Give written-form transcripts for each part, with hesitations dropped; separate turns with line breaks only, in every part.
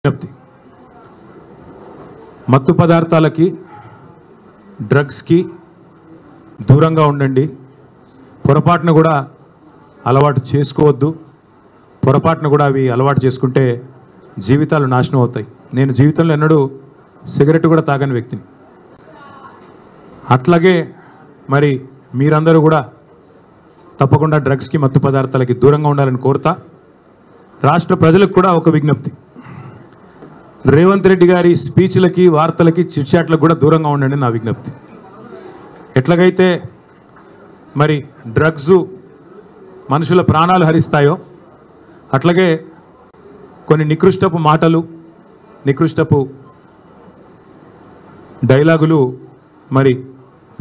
విజ్ఞప్తి మత్తు పదార్థాలకి డ్రగ్స్కి దూరంగా ఉండండి. పొరపాటున కూడా అలవాటు చేసుకోవద్దు. పొరపాటున కూడా అవి అలవాటు చేసుకుంటే జీవితాలు నాశనం అవుతాయి. నేను జీవితంలో ఎన్నడూ సిగరెట్ కూడా తాగని వ్యక్తిని. అట్లాగే మరి మీరందరూ కూడా తప్పకుండా డ్రగ్స్కి మత్తు పదార్థాలకి దూరంగా ఉండాలని కోరుతా. రాష్ట్ర ప్రజలకు కూడా ఒక విజ్ఞప్తి, రేవంత్ రెడ్డి గారి స్పీచ్లకి వార్తలకి చిట్చాట్లకు కూడా దూరంగా ఉండండి నా విజ్ఞప్తి. ఎట్లాగైతే మరి డ్రగ్స్ మనుషుల ప్రాణాలు హరిస్తాయో అట్లాగే కొన్ని నికృష్టపు మాటలు నికృష్టపు డైలాగులు మరి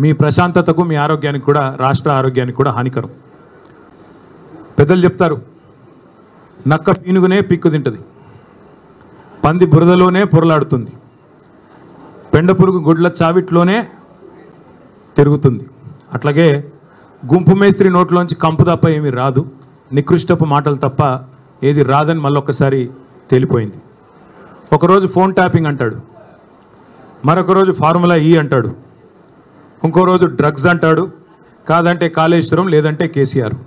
మీ ప్రశాంతతకు మీ ఆరోగ్యానికి కూడా రాష్ట్ర ఆరోగ్యానికి కూడా హానికరం. పెద్దలు చెప్తారు, నక్క పీనుగునే పిక్కు తింటుంది, పంది బురదలోనే పొరలాడుతుంది, పెండ పురుగు గుడ్ల చావిట్లోనే తిరుగుతుంది. అట్లాగే గుంపు మేస్త్రి నోట్లోంచి కంపు తప్ప ఏమీ రాదు, నికృష్టపు మాటలు తప్ప ఏది రాదని మళ్ళొక్కసారి తేలిపోయింది. ఒకరోజు ఫోన్ ట్యాపింగ్ అంటాడు, మరొక రోజు ఫార్ములా ఈ అంటాడు, ఇంకో రోజు డ్రగ్స్ అంటాడు, కాదంటే కాళేశ్వరం లేదంటే కేసీఆర్.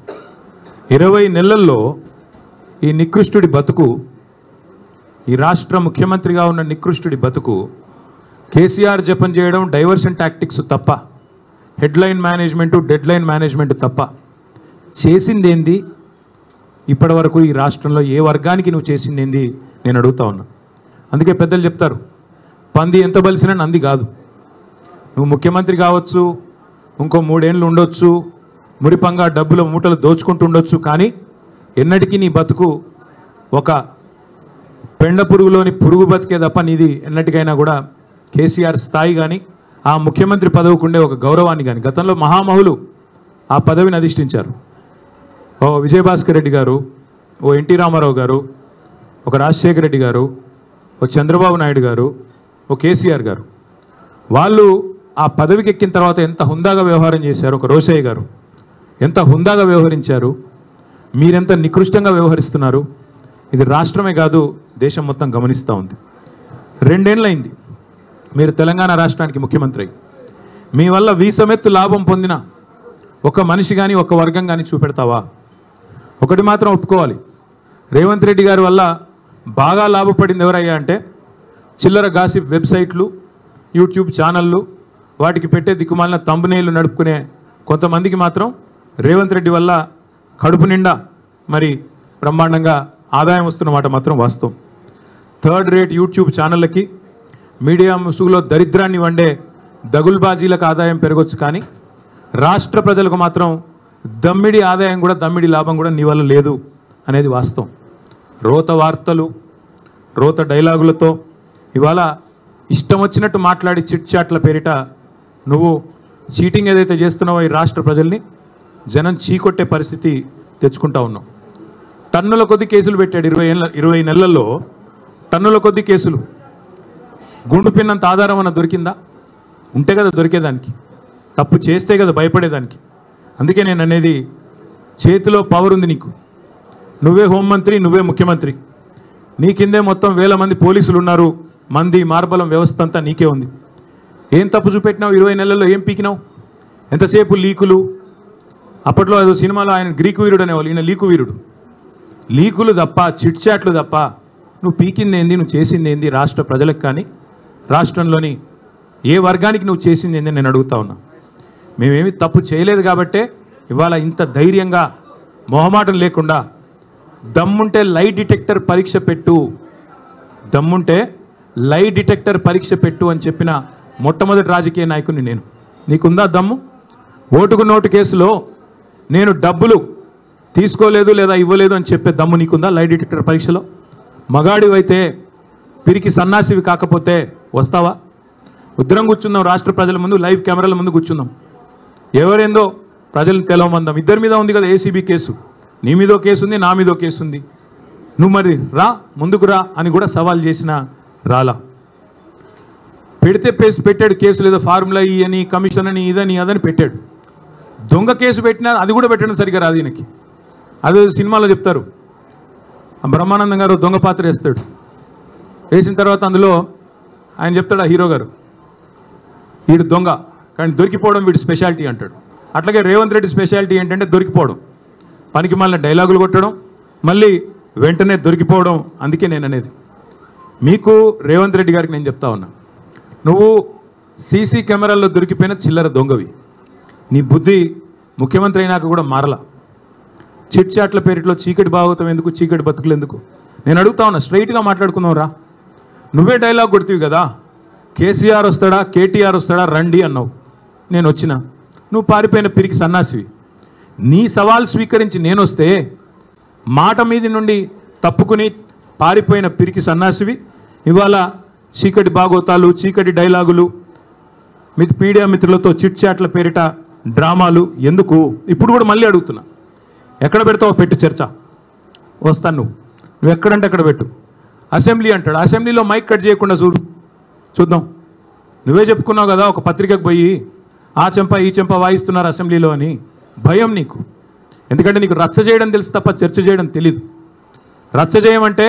20 నెలల్లో ఈ నికృష్టుడి బతుకు, ఈ రాష్ట్ర ముఖ్యమంత్రిగా ఉన్న నికృష్టుడి బతుకు కేసీఆర్ జపం చేయడం డైవర్షన్ టాక్టిక్స్ తప్ప, హెడ్లైన్ మేనేజ్మెంటు డెడ్లైన్ మేనేజ్మెంట్ తప్ప చేసిందేంది? ఇప్పటి వరకు ఈ రాష్ట్రంలో ఏ వర్గానికి నువ్వు చేసిందేంది నేను అడుగుతా ఉన్నా. అందుకే పెద్దలు చెప్తారు, పంది ఎంత బలిసినా నంది కాదు. నువ్వు ముఖ్యమంత్రి కావచ్చు, ఇంకో 3 ఏళ్ళు ఉండొచ్చు, మురిపంగా డబ్బుల మూటలు దోచుకుంటూ ఉండొచ్చు, కానీ ఎన్నటికీ నీ బతుకు ఒక పెండ పురుగులోని పురుగు బతికే తప్ప నీది ఎన్నటికైనా కూడా కేసీఆర్ స్థాయి కానీ ఆ ముఖ్యమంత్రి పదవికి ఉండే ఒక గౌరవాన్ని కానీ, గతంలో మహామహులు ఆ పదవిని అధిష్ఠించారు. ఓ విజయభాస్కర్ రెడ్డి గారు, ఓ ఎన్టీ రామారావు గారు, ఒక రాజశేఖర రెడ్డి గారు, ఓ చంద్రబాబు నాయుడు గారు, ఓ కేసీఆర్ గారు. వాళ్ళు ఆ పదవికి ఎక్కిన తర్వాత ఎంత హుందాగా వ్యవహారం చేశారు. ఒక రోషయ్య గారు ఎంత హుందాగా వ్యవహరించారు, మీరెంత నికృష్టంగా వ్యవహరిస్తున్నారు. ఇది రాష్ట్రమే కాదు దేశం మొత్తం గమనిస్తూ ఉంది. 2 ఏళ్ళైంది మీరు తెలంగాణ రాష్ట్రానికి ముఖ్యమంత్రి అయ్యి. మీ వల్ల వీసమెత్తు లాభం పొందిన ఒక మనిషి కానీ ఒక వర్గం కానీ చూపెడతావా? ఒకటి మాత్రం ఒప్పుకోవాలి, రేవంత్ రెడ్డి గారి వల్ల బాగా లాభపడింది ఎవరయ్యా అంటే చిల్లర గాసిప్ వెబ్సైట్లు, యూట్యూబ్ ఛానళ్ళు, వాటికి పెట్టే దిక్కుమాలిన తంబునేళ్ళు నడుపుకునే కొంతమందికి మాత్రం రేవంత్ రెడ్డి వల్ల కడుపు నిండా మరి బ్రహ్మాండంగా ఆదాయం వస్తున్నమాట మాత్రం వాస్తవం. 3rd రేట్ యూట్యూబ్ ఛానళ్ళకి, మీడియా ముసుగులో దరిద్రాన్ని వండే దగుల్బాజీలకు ఆదాయం పెరగొచ్చు, కానీ రాష్ట్ర ప్రజలకు మాత్రం దమ్మిడి ఆదాయం కూడా దమ్మిడి లాభం కూడా నీ వల్ల లేదు అనేది వాస్తవం. రోత వార్తలు, రోత డైలాగులతో ఇవాళ ఇష్టం వచ్చినట్టు మాట్లాడి చిట్చాట్ల పేరిట నువ్వు చీటింగ్ ఏదైతే చేస్తున్నావో ఈ రాష్ట్ర ప్రజల్ని జనం చీకొట్టే పరిస్థితి తెచ్చుకుంటా ఉన్నావు. టన్నుల కొద్ది కేసులు పెట్టాడు 20 నెలల్లో, టన్నుల కొద్ది కేసులు. గుండు పిన్నంత ఆధారం అన్న దొరికిందా? ఉంటే కదా దొరికేదానికి, తప్పు చేస్తే కదా భయపడేదానికి. అందుకే నేను అనేది, చేతిలో పవర్ ఉంది నీకు, నువ్వే హోంమంత్రి, నువ్వే ముఖ్యమంత్రి, నీ కిందే మొత్తం 1000 మంది పోలీసులు ఉన్నారు, మంది మార్బలం వ్యవస్థ అంతా నీకే ఉంది. ఏం తప్పు చూపెట్టినావు? 20 నెలల్లో ఏం పీకినావు? ఎంతసేపు లీకులు. అప్పట్లో ఏదో సినిమాలో ఆయన గ్రీకు వీరుడు అనేవాళ్ళు, ఈయన లీకు వీరుడు. లీకులు తప్ప, చిట్చాట్లు తప్ప నువ్వు పీకింది ఏంది, నువ్వు చేసింది ఏంది రాష్ట్ర ప్రజలకు కానీ రాష్ట్రంలోని ఏ వర్గానికి నువ్వు చేసింది ఏంది నేను అడుగుతా ఉన్నా. మేమేమి తప్పు చేయలేదు కాబట్టే ఇవాళ ఇంత ధైర్యంగా మొహమాటం లేకుండా దమ్ముంటే లై డిటెక్టర్ పరీక్ష పెట్టు, దమ్ముంటే లై డిటెక్టర్ పరీక్ష పెట్టు అని చెప్పిన మొట్టమొదటి రాజకీయ నాయకుడిని నేను. నీకుందా దమ్ము? ఓటుకు నోటు కేసులో నేను డబ్బులు తీసుకోలేదు లేదా ఇవ్వలేదు అని చెప్పే దమ్ము నీకుందా? లై డిటెక్టర్ పరీక్షలో మగాడివైతే, పిరికి సన్నాసివి కాకపోతే వస్తావా? ఉద్రం కూర్చుందాం, రాష్ట్ర ప్రజల ముందు లైవ్ కెమెరాల ముందు కూర్చుందాం, ఎవరేందో ప్రజలను తెలవమందాం. ఇద్దరి మీద ఉంది కదా ఏసీబీ కేసు, నీ మీదో కేసు ఉంది, నా మీదో కేసు ఉంది. నువ్వు మరి రా, ముందుకు రా అని కూడా సవాల్ చేసిన రాలా. పెడితే పెట్టాడు కేసులు, ఏదో ఫార్ములా ఈ అని, కమిషన్ అని, ఇదని అదని పెట్టాడు. దొంగ కేసు పెట్టినా అది కూడా పెట్టడం సరిగ్గా రాదు ఈయనకి. అదే సినిమాలో చెప్తారు, బ్రహ్మానందం గారు దొంగ పాత్ర వేస్తాడు, వేసిన తర్వాత అందులో ఆయన చెప్తాడు, ఆ హీరో గారు, వీడు దొంగ కానీ దొరికిపోవడం వీడి స్పెషాలిటీ అంటాడు. అట్లాగే రేవంత్ రెడ్డి స్పెషాలిటీ ఏంటంటే దొరికిపోవడం, పనికి మళ్ళీ డైలాగులు కొట్టడం, మళ్ళీ వెంటనే దొరికిపోవడం. అందుకే నేను అనేది మీకు రేవంత్ రెడ్డి గారికి నేను చెప్తా ఉన్నా, నువ్వు సీసీ కెమెరాల్లో దొరికిపోయిన చిల్లర దొంగవి. నీ బుద్ధి ముఖ్యమంత్రి అయినాక కూడా మారలా. చిట్ చాట్ల పేరిట్లో చీకటి భాగవతం ఎందుకు, చీకటి బతుకులు ఎందుకు? నేను అడుగుతా ఉన్నా, స్ట్రైట్గా మాట్లాడుకుందాం రా. నువ్వే డైలాగ్ కొడుతీవి కదా, కేసీఆర్ వస్తాడా కేటీఆర్ వస్తాడా రండి అన్నావు, నేను వచ్చిన. నువ్వు పారిపోయిన పిరికి సన్నాసివి. నీ సవాల్ స్వీకరించి నేను వస్తే మాట మీది నుండి తప్పుకుని పారిపోయిన పిరికి సన్నాసివి ఇవాళ చీకటి భాగవతాలు, చీకటి డైలాగులు, మీడియా మిత్రులతో చిట్ చాట్ల పేరిట డ్రామాలు ఎందుకు? ఇప్పుడు కూడా మళ్ళీ అడుగుతున్నా, ఎక్కడ పెడతావో పెట్టు చర్చ, వస్తాను. నువ్వు ఎక్కడంటే అక్కడ పెట్టు. అసెంబ్లీ అంటాడు, అసెంబ్లీలో మైక్ కట్ చేయకుండా చూద్దాం. నువ్వే చెప్పుకున్నావు కదా ఒక పత్రికకు పోయి, ఆ చెంప ఈ చెంప వాయిస్తున్నారు అసెంబ్లీలో అని. భయం నీకు, ఎందుకంటే నీకు రచ్చ చేయడం తెలుసు తప్ప చర్చ చేయడం తెలీదు. రచ్చ చేయమంటే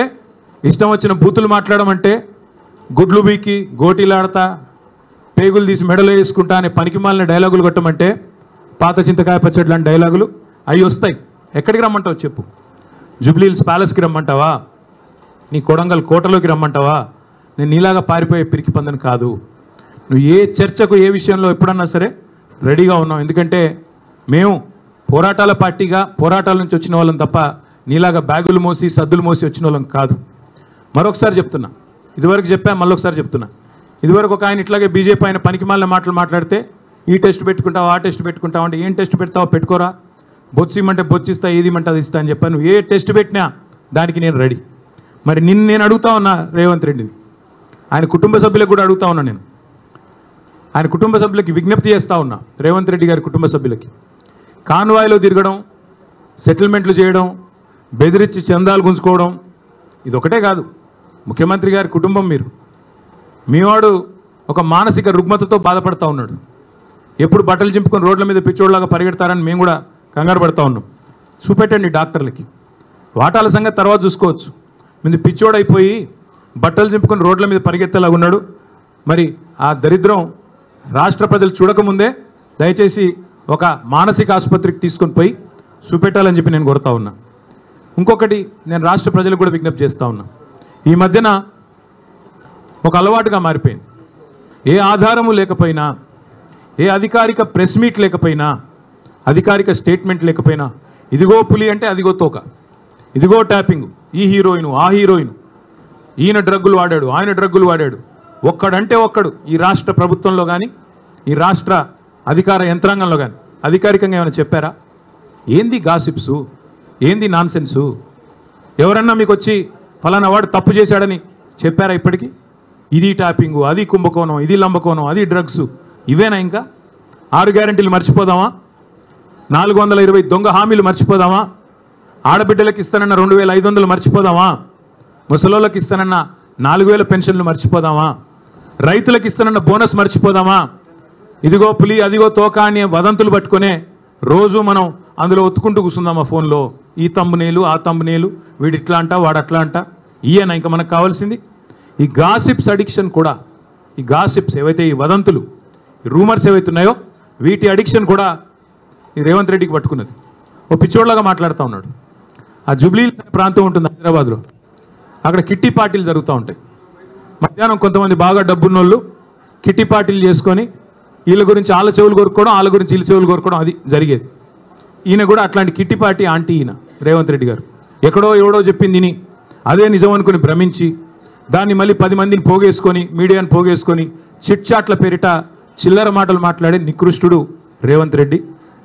ఇష్టం వచ్చిన బూతులు మాట్లాడమంటే, గుడ్లు బీకి గోటీలాడతా పేగులు తీసి మెడలో వేసుకుంటా అనే పనికిమాలిన డైలాగులు కొట్టమంటే, పాత చింతకాయ పచ్చడి లాంటి డైలాగులు అవి వస్తాయి. ఎక్కడికి రమ్మంటావు చెప్పు? జూబ్లీహిల్స్ ప్యాలెస్కి రమ్మంటావా? నీ కొడంగల్ కోటలోకి రమ్మంటావా? నేను నీలాగా పారిపోయే పిరికి పందని కాదు. నువ్వు ఏ చర్చకు ఏ విషయంలో ఎప్పుడన్నా సరే రెడీగా ఉన్నావు. ఎందుకంటే మేము పోరాటాల పార్టీగా పోరాటాల నుంచి వచ్చిన వాళ్ళం తప్ప నీలాగా బ్యాగులు మోసి సద్దులు మోసి వచ్చిన వాళ్ళం కాదు. మరొకసారి చెప్తున్నా, ఇదివరకు చెప్పా మళ్ళొకసారి చెప్తున్నా, ఇదివరకు ఒక ఆయన ఇట్లాగే బీజేపీ ఆయన పనికిమాలిన మాటలు మాట్లాడితే, ఈ టెస్ట్ పెట్టుకుంటావు ఆ టెస్ట్ పెట్టుకుంటావు అంటే, ఏం టెస్ట్ పెడతావో పెట్టుకోరా, బొచ్చిమంటే బొచ్చిస్తా, ఏదిమంటే అది ఇస్తా అని చెప్పాను. ఏ టెస్ట్ పెట్టినా దానికి నేను రెడీ. మరి నేను అడుగుతా ఉన్నా రేవంత్ రెడ్డిని, ఆయన కుటుంబ సభ్యులకు కూడా అడుగుతా ఉన్నా, నేను ఆయన కుటుంబ సభ్యులకి విజ్ఞప్తి చేస్తూ ఉన్నా, రేవంత్ రెడ్డి గారి కుటుంబ సభ్యులకి, కాన్వాయ్లో తిరగడం, సెటిల్మెంట్లు చేయడం, బెదిరించి చందాలు గుంజుకోవడం ఇది ఒకటే కాదు. ముఖ్యమంత్రి గారి కుటుంబం మీరు, మీవాడు ఒక మానసిక రుగ్మతతో బాధపడతా ఉన్నాడు. ఎప్పుడు బట్టలు చింపుకొని రోడ్ల మీద పిచ్చోడ్లాగా పరిగెడతారని మేము కూడా కంగారు పడతా ఉన్నాం. చూపెట్టండి డాక్టర్లకి, వాటాల సంగతి తర్వాత చూసుకోవచ్చు. మీద పిచ్చోడైపోయి బట్టలు చింపుకొని రోడ్ల మీద పరిగెత్తేలాగా ఉన్నాడు. మరి ఆ దరిద్రం రాష్ట్ర ప్రజలు చూడకముందే దయచేసి ఒక మానసిక ఆసుపత్రికి తీసుకొని పోయి చూపెట్టాలని చెప్పి నేను కోరుతా ఉన్నా. ఇంకొకటి నేను రాష్ట్ర ప్రజలకు కూడా విజ్ఞప్తి చేస్తూ ఉన్నా, ఈ మధ్యన ఒక అలవాటుగా మారిపోయింది. ఏ ఆధారము లేకపోయినా, ఏ అధికారిక ప్రెస్ మీట్ లేకపోయినా, అధికారిక స్టేట్మెంట్ లేకపోయినా, ఇదిగో పులి అంటే అదిగో తోక, ఇదిగో ట్యాపింగ్, ఈ హీరోయిన్ ఆ హీరోయిన్, ఈయన డ్రగ్గులు వాడాడు ఆయన డ్రగ్గులు వాడాడు, ఒక్కడంటే ఒక్కడు ఈ రాష్ట్ర ప్రభుత్వంలో కానీ ఈ రాష్ట్ర అధికార యంత్రాంగంలో కానీ అధికారికంగా ఏమైనా చెప్పారా? ఏంది గాసిప్సు, ఏంది నాన్సెన్సు? ఎవరన్నా మీకు వచ్చి ఫలానా వాడు తప్పు చేశాడని చెప్పారా ఇప్పటికీ? ఇది ట్యాపింగు, అది కుంభకోణం, ఇది లంబకోణం, అది డ్రగ్స్, ఇవేనా? ఇంకా 6 గ్యారెంటీలు మర్చిపోదామా? 420 దొంగ హామీలు మర్చిపోదామా? ఆడబిడ్డలకు ఇస్తానన్న 2500 మర్చిపోదామా? ముసలోళ్ళకి ఇస్తానన్న 4000 పెన్షన్లు మర్చిపోదామా? రైతులకు ఇస్తానన్న బోనస్ మర్చిపోదామా? ఇదిగో పులి అదిగో తోక అని వదంతులు పట్టుకునే రోజు మనం అందులో ఒత్తుకుంటూ కూర్చుందామా ఫోన్లో? ఈ తమ్మునేలు ఆ తమ్మునేలు, వీడు ఇట్లా అంట వాడు అట్లా అంట, ఈయన ఇంకా మనకు కావాల్సింది? ఈ గాసిప్స్ అడిక్షన్ కూడా, ఈ గాసిప్స్ ఏవైతే ఈ వదంతులు ఈ రూమర్స్ ఏవైతే ఉన్నాయో వీటి అడిక్షన్ కూడా ఈ రేవంత్ రెడ్డికి పట్టుకున్నది. ఓ పిచ్చోడ్లాగా మాట్లాడుతూ ఉన్నాడు. ఆ జూబ్లీహిల్స్ అనే ప్రాంతం ఉంటుంది హైదరాబాద్లో, అక్కడ కిట్టి పార్టీలు జరుగుతూ ఉంటాయి. మధ్యాహ్నం కొంతమంది బాగా డబ్బున్నోళ్ళు కిట్టి పార్టీలు చేసుకొని వీళ్ళ గురించి వాళ్ళ చెవులు కోరుకోవడం, వాళ్ళ గురించి వీళ్ళ చెవులు కోరుకోవడం, అది జరిగేది. ఈయన కూడా అట్లాంటి కిట్టి పార్టీ ఆంటీ ఈయన రేవంత్ రెడ్డి గారు. ఎక్కడో ఎవడో చెప్పింది విని అదే నిజం అనుకుని భ్రమించి దాన్ని మళ్ళీ 10 మందిని పోగేసుకొని మీడియాని పోగేసుకొని చిట్ చాట్ల పేరిట చిల్లర మాటలు మాట్లాడే నికృష్టుడు రేవంత్ రెడ్డి.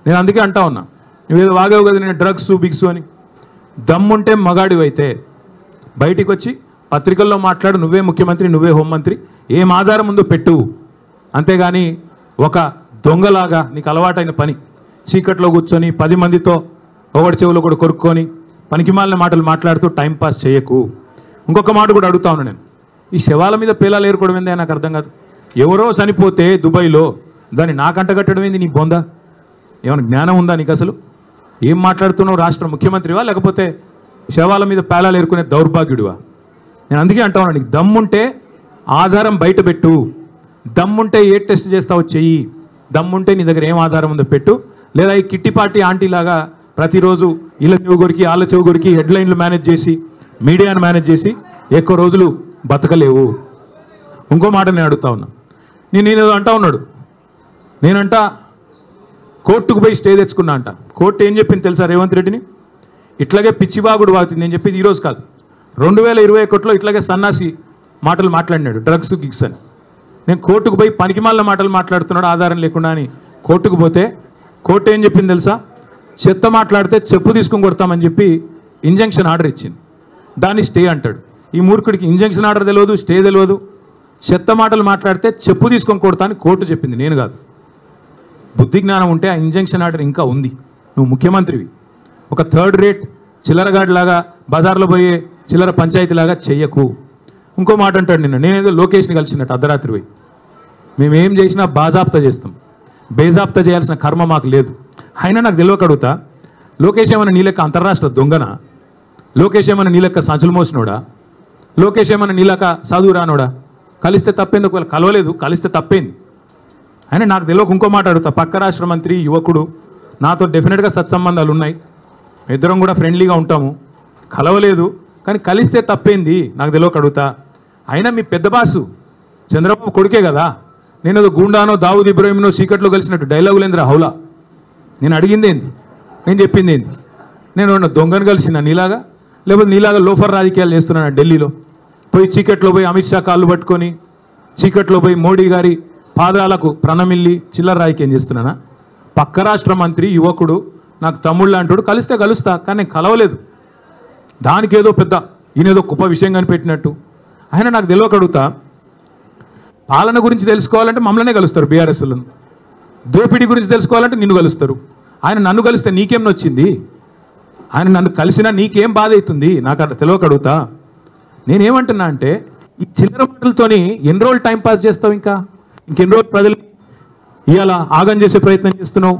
నేను అందుకే అంటా ఉన్నా, నువ్వేదో వాగావు కదా నేను డ్రగ్స్ బిగ్స్ అని. దమ్ముంటే మగాడివైతే బయటికి వచ్చి పత్రికల్లో మాట్లాడు, నువ్వే ముఖ్యమంత్రి నువ్వే హోంమంత్రి, ఏం ఆధారం ఉందో పెట్టు. అంతేగాని ఒక దొంగలాగా నీకు అలవాటైన పని చీకట్లో కూర్చొని 10 మందితో ఒకటి చెవులో కూడా కొరుక్కొని పనికిమాలిన మాటలు మాట్లాడుతూ టైంపాస్ చేయకు. ఇంకొక మాట కూడా అడుగుతా ఉన్నా నేను, ఈ శవాల మీద పేలాలు ఏరుకోవడం ఏందే నాకు అర్థం కాదు. ఎవరో చనిపోతే దుబాయ్లో దాన్ని నాకంట కట్టడం ఏంది? నీ బొందా ఏమైనా జ్ఞానం ఉందా నీకు? అసలు ఏం మాట్లాడుతున్నావు? రాష్ట్ర ముఖ్యమంత్రివా లేకపోతే శవాల మీద పేలాలు ఏరుకునే దౌర్భాగ్యుడివా? నేను అందుకే అంటా ఉన్నాను, నీకు దమ్ముంటే ఆధారం బయట పెట్టు, దమ్ముంటే ఏ టెస్ట్ చేస్తావో చెయ్యి, దమ్ముంటే నీ దగ్గర ఏం ఆధారం ఉందో పెట్టు. లేదా ఈ కిట్టి పార్టీ ఆంటీ లాగా ప్రతిరోజు వీళ్ళ చెవు కొరికి వాళ్ళ చెవు కొరికి హెడ్లైన్లు మేనేజ్ చేసి మీడియాను మేనేజ్ చేసి ఎక్కువ రోజులు బతకలేవు. ఇంకో మాట నేను అడుగుతా ఉన్నా, నేనేదో అంటా ఉన్నాడు, నేనంట కోర్టుకు పోయి స్టే తెచ్చుకున్నా అంట. కోర్టు ఏం చెప్పింది తెలుసా రేవంత్ రెడ్డిని? ఇట్లాగే పిచ్చిబాగుడు వాగుతుంది. నేను చెప్పేది ఈరోజు కాదు, 2021లో ఇట్లాగే సన్నాసి మాటలు మాట్లాడినాడు, డ్రగ్స్ గిగ్స్ అని. నేను కోర్టుకు పోయి పనికిమాలిన మాటలు మాట్లాడుతున్నాడు ఆధారం లేకుండా అని కోర్టుకు పోతే కోర్టు ఏం చెప్పింది తెలుసా? చెత్త మాట్లాడితే చెప్పు తీసుకుని కొడతామని చెప్పి ఇంజంక్షన్ ఆర్డర్ ఇచ్చింది. దాన్ని స్టే అంటాడు. ఈ మూర్ఖుడికి ఇంజంక్షన్ ఆర్డర్ తెలియదు, స్టే తెలియదు. చెత్త మాటలు మాట్లాడితే చెప్పు తీసుకొని కొడతా అని కోర్టు చెప్పింది, నేను కాదు. బుద్ధి జ్ఞానం ఉంటే ఆ ఇంజంక్షన్ ఆర్డర్ ఇంకా ఉంది. నువ్వు ముఖ్యమంత్రివి, ఒక థర్డ్ రేట్ చిల్లరగాడిలాగా బజార్లో పోయే చిల్లర పంచాయతీలాగా చెయ్యకు. ఇంకో మాట అంటాడు, నేనేదో లోకేష్ని కలిసినట్టు అర్ధరాత్రి పోయి, మేమేం చేసినా బాజాప్తా చేస్తాం, బేజాప్తా చేయాల్సిన కర్మ మాకు లేదు. అయినా నాకు తెలియక అడుగుతా, లోకేష్ ఏమన్నా నీ లెక్క అంతర్రాష్ట్ర దొంగనా? లోకేష్ ఏమన్నా నీ లెక్క సంచులు మోసినోడా? లోకేష్ ఏమన్నా నీ లెక్క చదువు రానోడా? కలిస్తే తప్పేంది, ఒకవేళ కలవలేదు కలిస్తే తప్పేంది. అయినా నాకు తెలియక ఇంకో మాట అడుగుతా, పక్క రాష్ట్ర మంత్రి యువకుడు, నాతో డెఫినెట్గా సత్సంబంధాలు ఉన్నాయి, ఇద్దరం కూడా ఫ్రెండ్లీగా ఉంటాము, కలవలేదు కానీ కలిస్తే తప్పేంది నాకు తెలియక అడుగుతా. అయినా మీ పెద్ద బాసు చంద్రబాబు కొడుకే కదా, నేను ఏదో గుండానో దావుద్ ఇబ్రాహింనో సీక్రెట్లో కలిసినట్టు డైలాగులేంద్ర హౌలా. నేను అడిగింది ఏంది, నేను చెప్పింది ఏంది? నేను ఉన్న దొంగను కలిసిన నీలాగా, లేకపోతే నీలాగా లోఫర్ రాజకీయాలు చేస్తున్నాను ఢిల్లీలో పోయి, చీకట్లో పోయి అమిత్ షా కాళ్ళు పట్టుకొని, చీకట్లో పోయి మోడీ గారి పాదాలకు ప్రణమిల్లి చిల్లర రాజకీయం చేస్తున్నానా? పక్క రాష్ట్ర మంత్రి యువకుడు నాకు తమ్ముళ్ళు అంటాడు, కలిస్తే కలుస్తా కానీ నేను కలవలేదు. దానికి ఏదో పెద్ద ఈయనేదో గొప్ప విషయం కనిపెట్టినట్టు. ఆయన నాకు తెలియక అడుగుతా, పాలన గురించి తెలుసుకోవాలంటే మమ్మల్నే కలుస్తారు బీఆర్ఎస్లను, దోపిడీ గురించి తెలుసుకోవాలంటే నిన్ను కలుస్తారు. ఆయన నన్ను కలిస్తే నీకేం నొచ్చింది? ఆయన నన్ను కలిసినా నీకేం బాధ అవుతుంది? నాకు అట్లా తెలియక అడుగుతా. నేనేమంటున్నా అంటే, ఈ చిల్లర మాటలతోని ఎన్ని రోజులు టైంపాస్ చేస్తావు? ఇంకెన్ని రోజులు ప్రజలు ఇవాళ ఆగం చేసే ప్రయత్నం చేస్తున్నావు?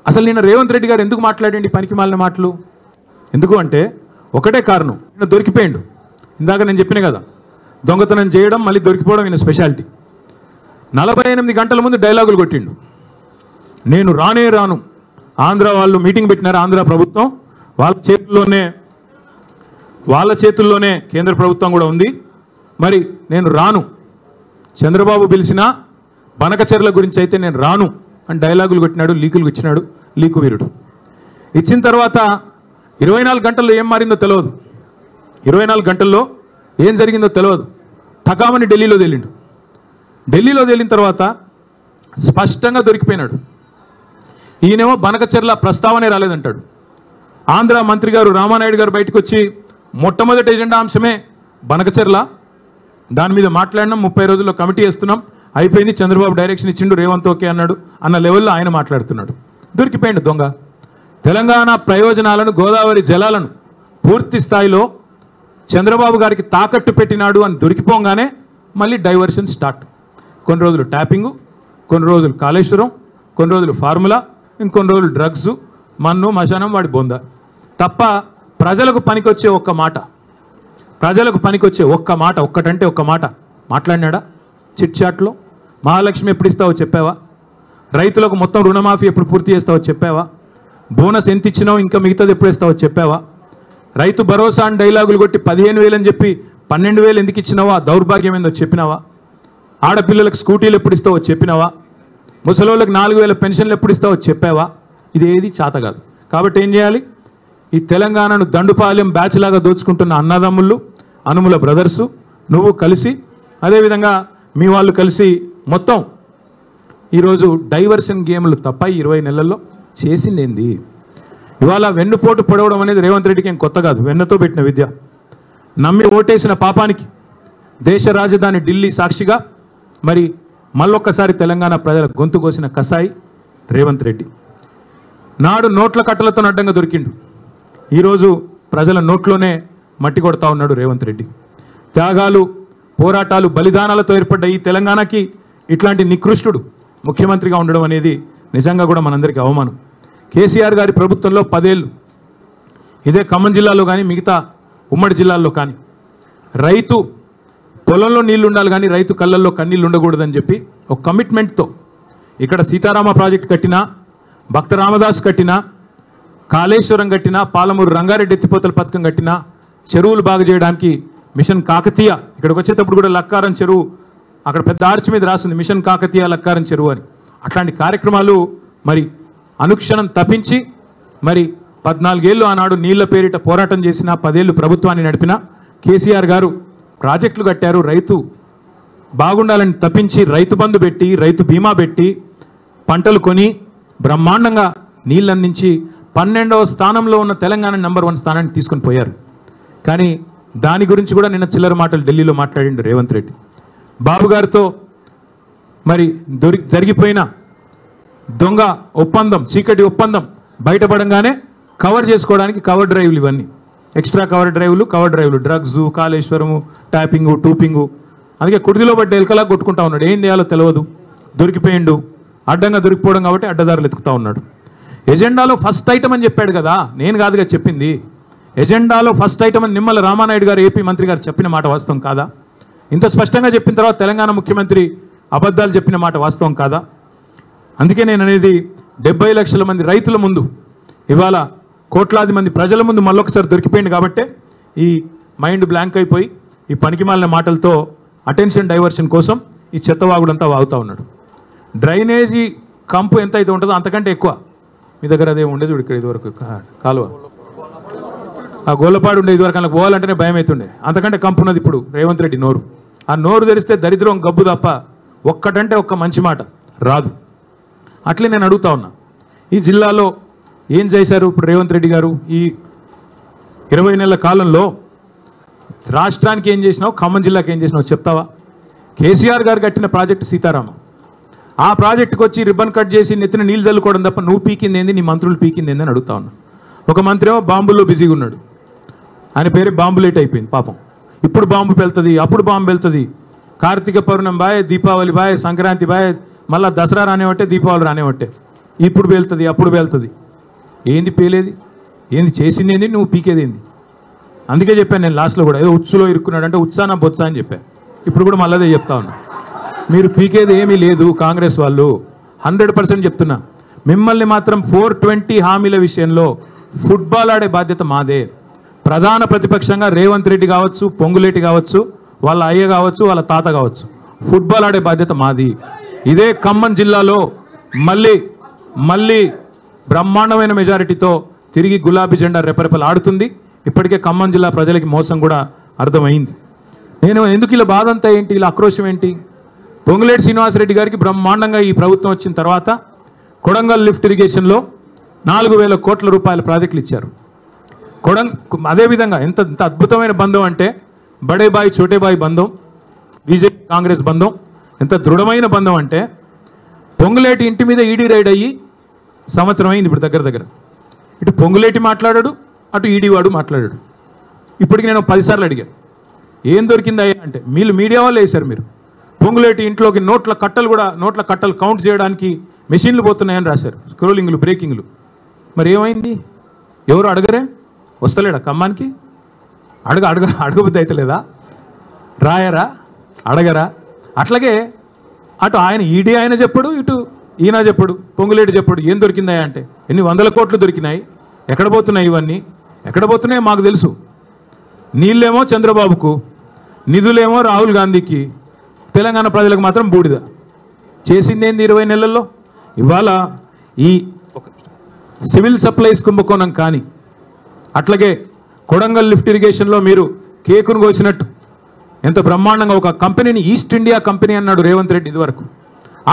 అసలు నిన్న రేవంత్ రెడ్డి గారు ఎందుకు మాట్లాడండి పనికి మాలిన మాటలు? ఎందుకు అంటే ఒకటే కారణం, ఈయన దొరికిపోయిండు. ఇందాక నేను చెప్పిన కదా, దొంగతనం చేయడం మళ్ళీ దొరికిపోవడం ఈయన స్పెషాలిటీ. 48 గంటల ముందు డైలాగులు కొట్టిండు, నేను రానే రాను. ఆంధ్ర వాళ్ళు మీటింగ్ పెట్టినారు, ఆంధ్ర ప్రభుత్వం వాళ్ళ చేతుల్లోనే కేంద్ర ప్రభుత్వం కూడా ఉంది, మరి నేను రాను. చంద్రబాబు పిలిచినా బనకచెర్ల గురించి అయితే నేను రాను అని డైలాగులు కొట్టినాడు, లీకులు ఇచ్చినాడు, లీకు వీరుడు. ఇచ్చిన తర్వాత 24 గంటల్లో ఏం మారిందో తెలియదు, 24 గంటల్లో ఏం జరిగిందో తెలియదు. టకామని ఢిల్లీలో తేలిండు. ఢిల్లీలో తేలిన తర్వాత స్పష్టంగా దొరికిపోయినాడు. ఈయనేమో బనకచెర్ల ప్రస్తావనే రాలేదంటాడు. ఆంధ్ర మంత్రి గారు రామానాయుడు గారు బయటకు వచ్చి మొట్టమొదటి ఎజెండా అంశమే బనకచెర్ల, దాని మీద మాట్లాడినాం, 30 రోజుల్లో కమిటీ వేస్తున్నాం, అయిపోయింది, చంద్రబాబు డైరెక్షన్ ఇచ్చిండు, రేవంత్ ఓకే అన్నాడు అన్న లెవెల్లో ఆయన మాట్లాడుతున్నాడు. దొరికిపోయిండు దొంగ. తెలంగాణ ప్రయోజనాలను, గోదావరి జలాలను పూర్తి స్థాయిలో చంద్రబాబు గారికి తాకట్టు పెట్టినాడు అని దొరికిపోగానే మళ్ళీ డైవర్షన్ స్టార్ట్. కొన్ని రోజులు ట్యాపింగు, కొన్ని రోజులు కాళేశ్వరం, కొన్ని రోజులు ఫార్ములా, ఇంకొన్ని రోజులు డ్రగ్స్, మన్ను మశానం వాడి బొంద. తప్ప ప్రజలకు పనికొచ్చే ఒక్క మాట, ప్రజలకు పనికొచ్చే ఒక్క మాట, ఒక్కటంటే ఒక్క మాట మాట్లాడినాడా? చిట్ చాట్లో మహాలక్ష్మి ఎప్పుడు ఇస్తావో చెప్పావా? రైతులకు మొత్తం రుణమాఫీ ఎప్పుడు పూర్తి చేస్తావో చెప్పావా? బోనస్ ఎంత ఇచ్చినావు, ఇంకా మిగతాది ఎప్పుడు ఇస్తావో చెప్పావా? రైతు భరోసా అని డైలాగులు కొట్టి 15,000 అని చెప్పి 12,000 ఎందుకు ఇచ్చినావా? దౌర్భాగ్యం ఏందో చెప్పినావా? ఆడపిల్లలకు స్కూటీలు ఎప్పుడు ఇస్తావో చెప్పినావా? ముసలోళ్ళకి 4,000 పెన్షన్లు ఎప్పుడు ఇస్తావో చెప్పావా? ఇది ఏది చేత కాదు. కాబట్టి ఏం చేయాలి? ఈ తెలంగాణను దండుపాలెం బ్యాచ్ లాగా దోచుకుంటున్న అన్నదమ్ముళ్ళు, అనుముల బ్రదర్సు, నువ్వు కలిసి, అదేవిధంగా మీ వాళ్ళు కలిసి మొత్తం ఈరోజు డైవర్షన్ గేమ్లు తప్ప 20 నెలల్లో చేసింది ఏంది? ఇవాళ వెన్నుపోటు పొడవడం అనేది రేవంత్ రెడ్డికి ఏం కొత్త కాదు, వెన్నతో పెట్టిన విద్య. నమ్మి ఓటేసిన పాపానికి దేశ రాజధాని ఢిల్లీ సాక్షిగా మరి మళ్ళొక్కసారి తెలంగాణ ప్రజల గొంతు కోసిన కసాయి రేవంత్ రెడ్డి. నాడు నోట్ల కట్టలతో అడ్డంగా దొరికిండు, ఈరోజు ప్రజల నోట్లోనే మట్టి కొడతా ఉన్నాడు రేవంత్ రెడ్డి. త్యాగాలు, పోరాటాలు, బలిదానాలతో ఏర్పడ్డ ఈ తెలంగాణకి ఇట్లాంటి నికృష్టుడు ముఖ్యమంత్రిగా ఉండడం అనేది నిజంగా కూడా మనందరికీ అవమానం. కేసీఆర్ గారి ప్రభుత్వంలో 10 ఏళ్ళు ఇదే ఖమ్మం జిల్లాలో కానీ మిగతా ఉమ్మడి జిల్లాల్లో కానీ రైతు పొలంలో నీళ్లు ఉండాలి కానీ రైతు కళ్ళల్లో కన్నీళ్ళు ఉండకూడదని చెప్పి ఒక కమిట్మెంట్తో ఇక్కడ సీతారామ ప్రాజెక్ట్ కట్టినా, భక్త రామదాస్ కట్టినా, కాళేశ్వరం కట్టినా, పాలమూరు రంగారెడ్డి ఎత్తిపోతల పథకం కట్టినా, చెరువులు బాగు చేయడానికి మిషన్ కాకతీయ, ఇక్కడికి వచ్చేటప్పుడు కూడా లక్కారం చెరువు అక్కడ పెద్ద ఆర్చి మీద రాస్తుంది మిషన్ కాకతీయ లక్కారం చెరువు అని. అట్లాంటి కార్యక్రమాలు మరి అనుక్షణం తప్పించి మరి 14 ఏళ్ళు ఆనాడు నీళ్ల పేరిట పోరాటం చేసిన, 10 ఏళ్ళు ప్రభుత్వాన్ని నడిపిన కేసీఆర్ గారు ప్రాజెక్టులు కట్టారు. రైతు బాగుండాలని తప్పించి రైతు బంధు పెట్టి, రైతు బీమా పెట్టి, పంటలు కొని బ్రహ్మాండంగా నీళ్ళు అందించి 12వ స్థానంలో ఉన్న తెలంగాణ నెంబర్ 1 స్థానానికి తీసుకొని పోయారు. కానీ దాని గురించి కూడా నిన్న చిల్లర మాటలు ఢిల్లీలో మాట్లాడిండు రేవంత్ రెడ్డి. బాబు గారితో మరి జరిగిపోయిన దొంగ ఒప్పందం, చీకటి ఒప్పందం బయటపడంగానే కవర్ చేసుకోవడానికి కవర్ డ్రైవ్లు, ఇవన్నీ ఎక్స్ట్రా కవర్ డ్రైవ్లు, డ్రగ్స్, కాళేశ్వరము, ట్యాపింగు, టూపింగు. అందుకే కుడిదిలో పడ్డ ఎలకలా కొట్టుకుంటా ఉన్నాడు. ఏం చేయాలో తెలియదు, దొరికిపోయిండు. అడ్డంగా దొరికిపోవడం కాబట్టి అడ్డదారులు ఎత్తుకుతా ఉన్నాడు. ఎజెండాలో ఫస్ట్ ఐటమ్ అని చెప్పాడు కదా, నేను కాదుగా చెప్పింది. ఎజెండాలో ఫస్ట్ ఐటమ్ అని నిమ్మల రామానాయుడు గారు, ఏపీ మంత్రి గారు చెప్పిన మాట వాస్తవం కాదా? ఇంత స్పష్టంగా చెప్పిన తర్వాత తెలంగాణ ముఖ్యమంత్రి అబద్ధాలు చెప్పిన మాట వాస్తవం కాదా? అందుకే నేను అనేది 70 లక్షల మంది రైతుల ముందు, ఇవాళ కోట్లాది మంది ప్రజల ముందు మళ్ళొకసారి దొరికిపోయింది కాబట్టే ఈ మైండ్ బ్లాంక్ అయిపోయి ఈ పనికిమాలిన మాటలతో అటెన్షన్ డైవర్షన్ కోసం ఈ చెత్తవాగుడంతా వాగుతూ ఉన్నాడు. డ్రైనేజీ కంపు ఎంత అయితే ఉంటుందో అంతకంటే ఎక్కువ మీ దగ్గర అదే ఉండేది. చూడు ఇక్కడ ఇదివరకు కాలువ, ఆ గోళ్ళపాడు ఉండే ఇదివరకు అలా పోవాలంటేనే భయం అవుతుండే. అంతకంటే కంపు ఉన్నది ఇప్పుడు రేవంత్ రెడ్డి నోరు. ఆ నోరు తెరిస్తే దరిద్రం గబ్బు తప్ప ఒక్కటంటే ఒక్క మంచి మాట రాదు. అట్లే నేను అడుగుతా ఉన్నా, ఈ జిల్లాలో ఏం చేశారు ఇప్పుడు రేవంత్ రెడ్డి గారు? ఈ 20 నెలల కాలంలో రాష్ట్రానికి ఏం చేసినావు, ఖమ్మం జిల్లాకి ఏం చేసినావు చెప్తావా? కేసీఆర్ గారు కట్టిన ప్రాజెక్టు సీతారామ, ఆ ప్రాజెక్టుకు వచ్చి రిబ్బన్ కట్ చేసి నెత్తిన నీళ్ళు చల్లుకోవడం తప్ప నువ్వు పీకింది ఏంది, నీ మంత్రులు పీకింది ఏంది అని అడుగుతా ఉన్నా. ఒక మంత్రి ఏమో బాంబుల్లో బిజీగా ఉన్నాడు, ఆయన పేరే బాంబులేట్ అయిపోయింది పాపం. ఇప్పుడు బాంబు వెళ్తుంది, అప్పుడు బాంబు వెళ్తుంది. Karthika Pournami bye, Deepavali bye, Sankranti bye, మళ్ళీ దసరా రానివట్టే, దీపావళి రానివట్టే. ఇప్పుడు వెళ్తుంది, అప్పుడు వెళ్తుంది. ఏంది పేలేది, ఏంది చేసింది ఏంది, నువ్వు పీకేది ఏంది? అందుకే చెప్పాను నేను లాస్ట్లో కూడా, ఏదో ఉచ్చులో ఇరుక్కున్నాడు అంటే ఉత్సాన బొత్స అని చెప్పాను. ఇప్పుడు కూడా మళ్ళీ అదే చెప్తా ఉన్నా, మీరు పీకేది ఏమీ లేదు. కాంగ్రెస్ వాళ్ళు 100% చెప్తున్నా, మిమ్మల్ని మాత్రం 420 హామీల విషయంలో ఫుట్బాల్ ఆడే బాధ్యత మాదే. ప్రధాన ప్రతిపక్షంగా రేవంత్ రెడ్డి కావచ్చు, పొంగులేటి కావచ్చు, వాళ్ళ అయ్య కావచ్చు, వాళ్ళ తాత కావచ్చు, ఫుట్బాల్ ఆడే బాధ్యత మాది. ఇదే ఖమ్మం జిల్లాలో మళ్ళీ బ్రహ్మాండమైన మెజారిటీతో తిరిగి గులాబీ జెండా రెపరెపలు ఆడుతుంది. ఇప్పటికే ఖమ్మం జిల్లా ప్రజలకి మోసం కూడా అర్థమైంది. నేను ఎందుకు ఇలా బాధ అంతా ఏంటి, ఇలా ఆక్రోశం ఏంటి? పొంగులేటి శ్రీనివాసరెడ్డి గారికి బ్రహ్మాండంగా ఈ ప్రభుత్వం వచ్చిన తర్వాత కొడంగల్ లిఫ్ట్ ఇరిగేషన్లో 4,000 కోట్ల రూపాయల ప్రాజెక్టులు ఇచ్చారు. అదేవిధంగా ఎంత అద్భుతమైన బంధం అంటే బడే బాయ్ చోటే బాయ్ బంధం, బీజేపీ కాంగ్రెస్ బంధం ఎంత దృఢమైన బంధం అంటే పొంగులేటి ఇంటి మీద ఈడీ రైడ్ అయ్యి సంవత్సరం అయింది ఇప్పుడు దగ్గర. ఇటు పొంగులేటి మాట్లాడాడు, అటు ఈడీ వాడు మాట్లాడాడు. ఇప్పటికి నేను 10 సార్లు అడిగా, ఏం దొరికిందయ్యా అంటే మీరు మీడియా వాళ్ళు వేశారు. మీరు పొంగులేటి ఇంట్లోకి నోట్ల కట్టలు కౌంట్ చేయడానికి మెషిన్లు పోతున్నాయని రాశారు, స్క్రోలింగ్లు, బ్రేకింగ్లు. మరి ఏమైంది? ఎవరు అడగరే? వస్తలేడా ఖమ్మానికి? అడగబుద్ధి అవుతలేదా? రాయరా? అడగరా? అట్లాగే అటు ఆయన ఈడీ ఆయన చెప్పడు, ఇటు ఈయన చెప్పడు, పొంగులేటి చెప్పడు. ఏం దొరికిందా అంటే ఎన్ని 100 కోట్లు దొరికినాయి, ఎక్కడ పోతున్నాయి ఇవన్నీ? ఎక్కడ పోతున్నాయో మాకు తెలుసు. నీళ్ళేమో చంద్రబాబుకు, నిధులేమో రాహుల్ గాంధీకి, తెలంగాణ ప్రజలకు మాత్రం బూడిద. చేసింది ఏంది 20 నెలల్లో? ఇవాళ ఈ సివిల్ సప్లైస్ కుంభకోణం కానీ, అట్లాగే కొడంగల్ లిఫ్ట్ ఇరిగేషన్లో మీరు కేకును కోసినట్టు ఎంత బ్రహ్మాండంగా ఒక కంపెనీని ఈస్ట్ ఇండియా కంపెనీ అన్నాడు రేవంత్ రెడ్డి ఇదివరకు.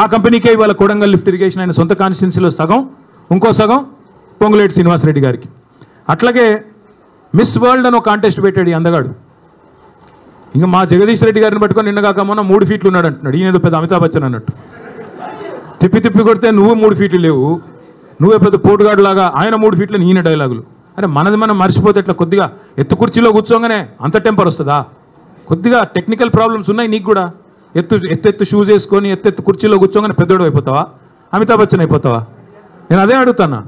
ఆ కంపెనీకే ఇవాళ కొడంగల్ లిఫ్ట్ ఇరిగేషన్ ఆయన సొంత కాన్స్టిట్యున్సీలో సగం, ఇంకో సగం పొంగులేటి శ్రీనివాసరెడ్డి గారికి. అట్లాగే మిస్ వరల్డ్ అని ఒక కాంటెస్ట్ పెట్టాడు ఈ అందగాడు. ఇంకా మా జగదీష్ రెడ్డి గారిని పట్టుకొని నిన్నగాక మొన్న 3 ఫీట్లు ఉన్నాడు అంటున్నాడు. ఈయన ఏదో పెద్ద అమితాబ్ బచ్చన్ అన్నట్టు. తిప్పి కొడితే నువ్వు 3 ఫీట్లు లేవు, నువ్వే పెద్ద పోటుగాడు లాగా ఆయన 3 ఫీట్లు, ఈయన డైలాగులు. అరే మనది మనం మర్చిపోతే ఇట్లా కొద్దిగా ఎత్తు కుర్చీలో కూర్చోగానే అంత టెంపర్ వస్తుందా? కొద్దిగా టెక్నికల్ ప్రాబ్లమ్స్ ఉన్నాయి నీకు కూడా. ఎత్తు షూస్ వేసుకొని ఎత్తెత్తు కుర్చీలో కూర్చోగానే పెద్దోడు అయిపోతావా, అమితాబ్ బచ్చన్ అయిపోతావా? నేను అదే అడుగుతానా.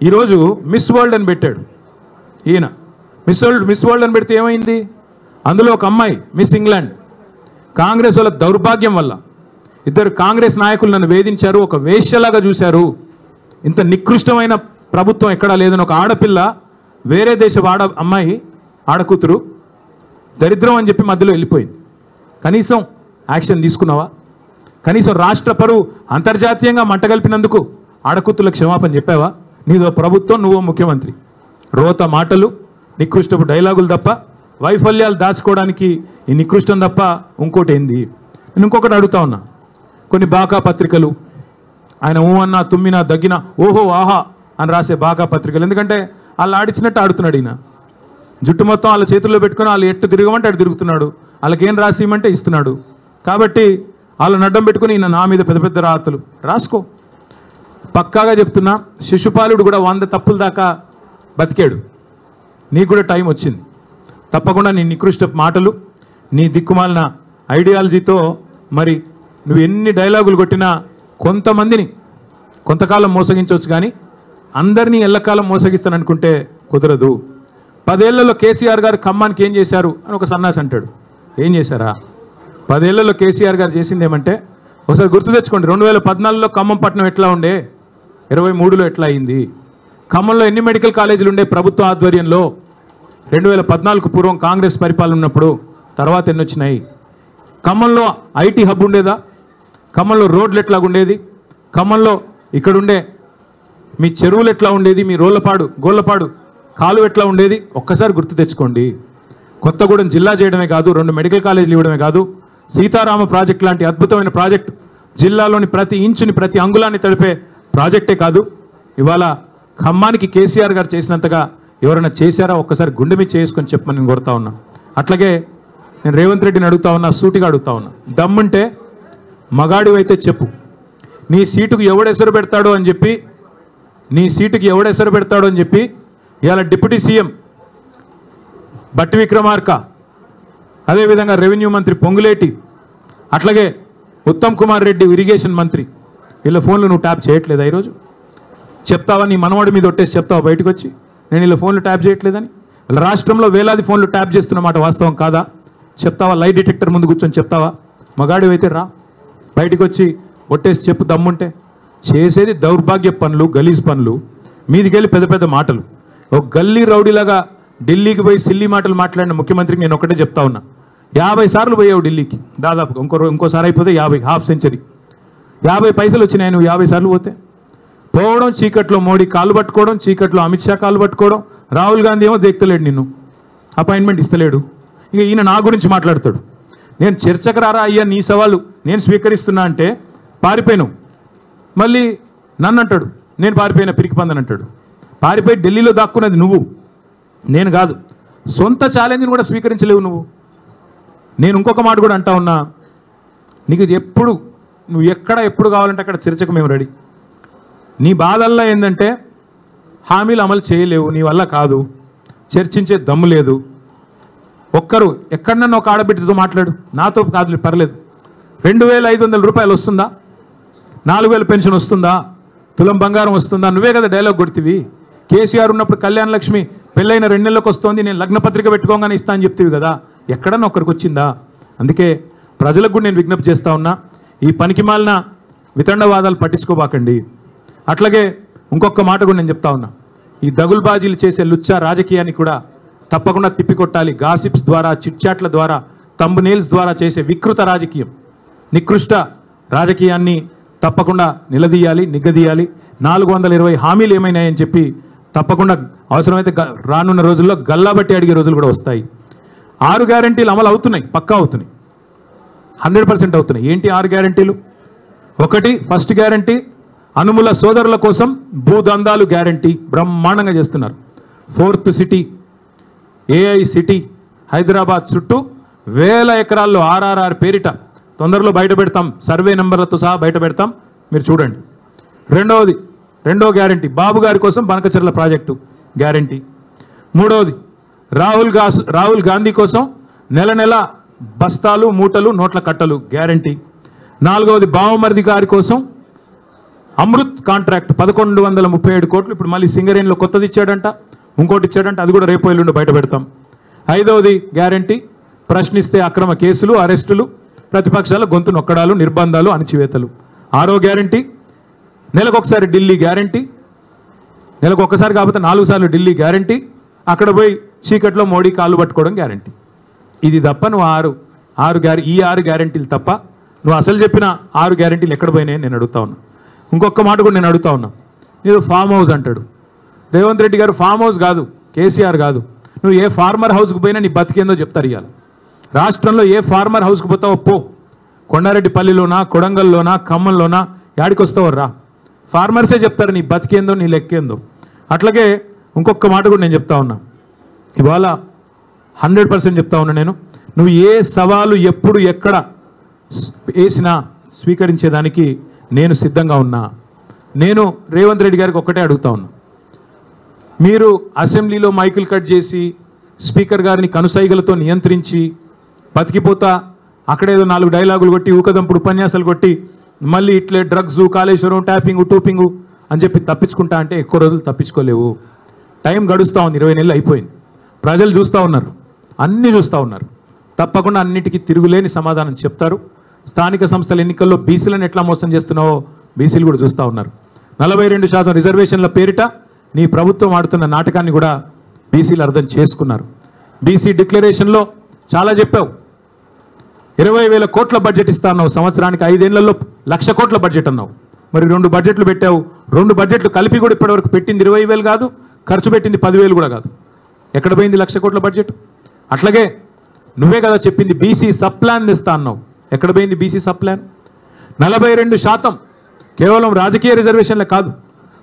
ఈరోజు మిస్ వరల్డ్ అని పెట్టాడు ఈయన. మిస్ వరల్డ్ అని పెడితే ఏమైంది? అందులో ఒక అమ్మాయి మిస్ ఇంగ్లాండ్. కాంగ్రెస్ వాళ్ళ దౌర్భాగ్యం వల్ల ఇద్దరు కాంగ్రెస్ నాయకులు నన్ను వేధించారు, ఒక వేశ్యలాగా చూశారు. ఇంత నికృష్టమైన ప్రభుత్వం ఎక్కడా లేదని ఒక ఆడపిల్ల, వేరే దేశ అమ్మాయి ఆడకూతురు దరిద్రం అని చెప్పి మధ్యలో వెళ్ళిపోయింది. కనీసం యాక్షన్ తీసుకున్నావా? కనీసం రాష్ట్ర పరువు అంతర్జాతీయంగా మంటగలిపినందుకు ఆడకూతులకు క్షమాపణ చెప్పావా? నీదో ప్రభుత్వం, నువ్వో ముఖ్యమంత్రి. రోత మాటలు, నికృష్టపు డైలాగులు తప్ప, వైఫల్యాలు దాచుకోవడానికి ఈ నికృష్టం తప్ప ఇంకోటి ఏంది? నేను ఇంకొకటి అడుగుతా ఉన్నా. కొన్ని బాకా పత్రికలు, ఆయన ఊ అన్నా తుమ్మినా దగ్గినా ఓహో ఆహా అని రాసే బాకా పత్రికలు, ఎందుకంటే వాళ్ళు ఆడిచ్చినట్టు ఆడుతున్నాడు ఈయన. జుట్టు మొత్తం వాళ్ళ చేతుల్లో పెట్టుకుని వాళ్ళు ఎట్టు తిరగమంటే అటు తిరుగుతున్నాడు, వాళ్ళకేం రాసి ఇవ్వమంటే ఇస్తున్నాడు. కాబట్టి వాళ్ళని అడ్డం పెట్టుకుని ఈయన నా మీద పెద్ద పెద్ద రాతలు రాసుకో. పక్కాగా చెప్తున్నా, శిశుపాలుడు కూడా 100 తప్పుల దాకా బతికాడు. నీకు కూడా టైం వచ్చింది. తప్పకుండా నీ నికృష్ట మాటలు, నీ దిక్కుమాలిన ఐడియాలజీతో మరి నువ్వు ఎన్ని డైలాగులు కొట్టినా కొంతమందిని కొంతకాలం మోసగించవచ్చు, కానీ అందరినీ ఎల్లకాలం మోసగిస్తాననుకుంటే కుదరదు. 10 ఏళ్లలో కేసీఆర్ గారు ఖమ్మానికి ఏం చేశారు అని ఒక సన్నాసి అంటాడు. ఏం చేశారా? 10 ఏళ్లలో కేసీఆర్ గారు చేసింది ఏమంటే, ఒకసారి గుర్తు తెచ్చుకోండి. 2014లో ఖమ్మం పట్టణం ఎట్లా ఉండే, 23లో ఎట్లా అయింది? ఖమ్మంలో ఎన్ని మెడికల్ కాలేజీలు ఉండే ప్రభుత్వ ఆధ్వర్యంలో 2014కు పూర్వం కాంగ్రెస్ పరిపాలన ఉన్నప్పుడు? తర్వాత ఎన్ని వచ్చినాయి? ఖమ్మంలో ఐటీ హబ్ ఉండేదా? ఖమ్మంలో రోడ్లు ఎట్లా ఉండేది? ఖమ్మంలో ఇక్కడుండే మీ చెరువులు ఎట్లా ఉండేది? మీ గోళ్ళపాడు కాలువ ఎట్లా ఉండేది? ఒక్కసారి గుర్తు తెచ్చుకోండి. కొత్తగూడెం జిల్లా చేయడమే కాదు, 2 మెడికల్ కాలేజీలు ఇవ్వడమే కాదు, సీతారామ ప్రాజెక్ట్ లాంటి అద్భుతమైన ప్రాజెక్టు, జిల్లాలోని ప్రతి ఇంచుని ప్రతి అంగుళాన్ని తడిపే ప్రాజెక్టే కాదు, ఇవాళ ఖమ్మానికి కేసీఆర్ గారు చేసినంతగా ఎవరైనా చేశారా? ఒక్కసారి గుండె మీద చేసుకొని చెప్పమని నేను కోరుతా ఉన్నా. అట్లాగే నేను రేవంత్ రెడ్డిని అడుగుతా ఉన్నా, సూటిగా అడుగుతా ఉన్నా. దమ్ముంటే మగాడివైతే చెప్పు, నీ సీటుకు ఎవడెసరు పెడతాడో అని చెప్పి ఇవాళ డిప్యూటీ సీఎం బట్టి విక్రమార్క, అదేవిధంగా రెవెన్యూ మంత్రి పొంగులేటి, అట్లాగే ఉత్తమ్ కుమార్ రెడ్డి ఇరిగేషన్ మంత్రి, వీళ్ళ ఫోన్లు నువ్వు ట్యాప్ చేయట్లేదా? ఈరోజు చెప్తావా? నీ మనవాడి మీద ఒట్టేసి చెప్తావా బయటకు వచ్చి, నేను వీళ్ళ ఫోన్లు ట్యాప్ చేయట్లేదని? రాష్ట్రంలో వేలాది ఫోన్లు ట్యాప్ చేస్తున్నమాట వాస్తవం కాదా? చెప్తావా? లై డిటెక్టర్ ముందు కూర్చొని చెప్తావా? మగాడివైతే రా, బయటకు వచ్చి ఒట్టేసి చెప్పు దమ్ముంటే. చేసేది దౌర్భాగ్య పనులు, గలీజ్ పనులు, మీదికెళ్ళి పెద్ద పెద్ద మాటలు. ఒక గల్లీ రౌడీలాగా ఢిల్లీకి పోయి సిల్లీ మాటలు మాట్లాడిన ముఖ్యమంత్రికి నేను ఒకటే చెప్తా ఉన్నా. 50 సార్లు పోయావు ఢిల్లీకి దాదాపుగా, ఇంకోసారి అయిపోతే 50, హాఫ్ సెంచరీ. 50 పైసలు వచ్చినాయి నువ్వు 50 సార్లు పోతే. పోవడం, చీకట్లో మోడీ కాళ్ళు పట్టుకోవడం, చీకట్లో అమిత్ షా కాళ్ళు పట్టుకోవడం, రాహుల్ గాంధీ ఏమో దేక్తలేడు, నిన్ను అపాయింట్మెంట్ ఇస్తలేడు. ఇక ఈయన నా గురించి మాట్లాడతాడు. నేను చర్చకు రారా అయ్యా, నీ సవాలు నేను స్వీకరిస్తున్నా అంటే పారిపోయినావు. మళ్ళీ నన్ను అంటాడు నేను పారిపోయిన పిరికి పందని అంటాడు. పారిపోయి ఢిల్లీలో దాక్కున్నది నువ్వు, నేను కాదు. సొంత ఛాలెంజ్ని కూడా స్వీకరించలేవు నువ్వు. నేను ఇంకొక మాట కూడా అంటా ఉన్నా, నీకు ఎప్పుడు నువ్వు ఎప్పుడు కావాలంటే అక్కడ చర్చకు మేము రెడీ. నీ బాధల్లో ఏంటంటే హామీలు అమలు చేయలేవు, నీ వల్ల కాదు, చర్చించే దమ్ము లేదు. ఒక్కరు ఎక్కడన్నా ఒక ఆడబిడ్డతో మాట్లాడు, నాతో కాదు పర్లేదు. 2500 రూపాయలు వస్తుందా? 4000 పెన్షన్ వస్తుందా? తులం బంగారం వస్తుందా? నువ్వే కదా డైలాగ్ కొడుతీవి. కేసీఆర్ ఉన్నప్పుడు కళ్యాణ లక్ష్మి పెళ్ళైన 2 నెలలకు వస్తుంది, నేను లగ్నపత్రిక పెట్టుకోగానే ఇస్తా అని చెప్తీవి కదా, ఎక్కడన్నా ఒక్కరికి వచ్చిందా? అందుకే ప్రజలకు కూడా నేను విజ్ఞప్తి చేస్తా ఉన్నా, ఈ పనికిమాలిన వితండవాదాలు పట్టించుకోబాకండి. అట్లాగే ఇంకొక మాట కూడా నేను చెప్తా ఉన్నా, ఈ దగుల్బాజీలు చేసే లుచ్చా రాజకీయాన్ని కూడా తప్పకుండా తిప్పికొట్టాలి. గాసిప్స్ ద్వారా, చిట్చాట్ల ద్వారా, తంబ్ నెయిల్స్ ద్వారా చేసే వికృత రాజకీయం, నికృష్ట రాజకీయాన్ని తప్పకుండా నిలదీయాలి, నిగ్గదీయాలి. 420 హామీలు ఏమైనాయని చెప్పి తప్పకుండా అవసరమైతే రానున్న రోజుల్లో గల్లాబట్టి అడిగే రోజులు కూడా వస్తాయి. 6 గ్యారంటీలు అమలు అవుతున్నాయి, పక్కా అవుతున్నాయి, 100% అవుతున్నాయి. ఏంటి 6 గ్యారంటీలు? 1, ఫస్ట్ గ్యారంటీ అనుముల సోదరుల కోసం భూదందాలు గ్యారంటీ బ్రహ్మాండంగా చేస్తున్నారు. 4th city AI city Hyderabad చుట్టూ 1000 ఎకరాల్లో RRR పేరిట తొందరలో బయట పెడతాం, సర్వే నెంబర్లతో సహా బయట పెడతాం, మీరు చూడండి. రెండో గ్యారంటీ బాబు గారి కోసం బనకచెర్ల ప్రాజెక్టు గ్యారంటీ. 3వది రాహుల్ గాంధీ కోసం నెల బస్తాలు మూటలు నోట్ల కట్టలు గ్యారంటీ. 4వది బావమరిది గారి కోసం అమృత్ కాంట్రాక్ట్ 1137 కోట్లు, ఇప్పుడు మళ్ళీ సింగరేణిలో కొత్తది ఇచ్చాడంట, ఇంకోటి ఇచ్చాడంట, అది కూడా రేపు ఎల్లుండి బయట పెడతాం. 5వది గ్యారంటీ ప్రశ్నిస్తే అక్రమ కేసులు, అరెస్టులు, ప్రతిపక్షాల గొంతు నొక్కడాలు, నిర్బంధాలు, అణచివేతలు. 6వ గ్యారంటీ నెలకొకసారి ఢిల్లీ గ్యారంటీ, నెలకు ఒక్కసారి కాకపోతే 4 సార్లు ఢిల్లీ గ్యారంటీ, అక్కడ పోయి చీకట్లో మోడీ కాళ్ళు పట్టుకోవడం గ్యారంటీ. ఇది తప్ప నువ్వు ఈ 6 గ్యారంటీలు తప్ప నువ్వు అసలు చెప్పిన 6 గ్యారంటీలు ఎక్కడ పోయినాయి నేను అడుగుతా ఉన్నా. ఇంకొక మాట కూడా నేను అడుగుతా ఉన్నా. మీరు ఫామ్ హౌస్ అంటాడు రేవంత్ రెడ్డి గారు. ఫామ్ హౌస్ కాదు, కేసీఆర్ కాదు. నువ్వు ఏ ఫార్మర్ హౌస్కి పోయినా నీ బతికేందో చెప్తారు. ఇవాళ రాష్ట్రంలో ఏ ఫార్మర్ హౌస్కి పోతావో పో, కొండారెడ్డిపల్లిలోనా, కొడంగల్లోనా, ఖమ్మంలోనా, యాడికి వస్తావో రా, ఫార్మర్సే చెప్తారు నీ బతికేందో, నీ లెక్కేందో. అట్లాగే ఇంకొక మాట కూడా నేను చెప్తా ఉన్నా. ఇవాళ 100% చెప్తా ఉన్నా నేను, నువ్వు ఏ సవాలు ఎప్పుడు ఎక్కడ వేసినా స్వీకరించేదానికి నేను సిద్ధంగా ఉన్నా. నేను రేవంత్ రెడ్డి గారికి ఒక్కటే అడుగుతా ఉన్నా. మీరు అసెంబ్లీలో మైకులు కట్ చేసి స్పీకర్ గారిని కనుసైగలతో నియంత్రించి బతికిపోతా అక్కడేదో 4 డైలాగులు కొట్టి ఊకదంపుడు ఉపన్యాసాలు కొట్టి మళ్ళీ ఇట్లే డ్రగ్స్, కాళేశ్వరం, ట్యాపింగు, టూపింగు అని చెప్పి తప్పించుకుంటా అంటే ఎక్కువ రోజులు తప్పించుకోలేవు. టైం గడుస్తూ ఉంది, 20 నెలలు అయిపోయింది. ప్రజలు చూస్తూ ఉన్నారు, అన్నీ చూస్తూ ఉన్నారు. తప్పకుండా అన్నిటికీ తిరుగులేని సమాధానం చెప్తారు. స్థానిక సంస్థల ఎన్నికల్లో బీసీలను ఎట్లా మోసం చేస్తున్నావో బీసీలు కూడా చూస్తూ ఉన్నారు. 42% రిజర్వేషన్ల పేరిట నీ ప్రభుత్వం ఆడుతున్న నాటకాన్ని కూడా బీసీలు అర్థం చేసుకున్నారు. బీసీ డిక్లరేషన్లో చాలా చెప్పావు. 20,000 కోట్ల బడ్జెట్ ఇస్తా అన్నావు, సంవత్సరానికి 5 ఏళ్లలో 1,00,000 కోట్ల బడ్జెట్ అన్నావు. మరి 2 బడ్జెట్లు పెట్టావు. 2 బడ్జెట్లు కలిపి కూడా ఇప్పటివరకు పెట్టింది 20,000 కాదు, ఖర్చు పెట్టింది 10,000 కూడా కాదు. ఎక్కడ పోయింది 1,00,000 కోట్ల బడ్జెట్? అట్లాగే నువ్వే కదా చెప్పింది బీసీ సబ్ ప్లాన్ ఇస్తా అన్నావు. ఎక్కడ పోయింది బీసీ సబ్ ప్లాన్? 42% కేవలం రాజకీయ రిజర్వేషన్లే కాదు,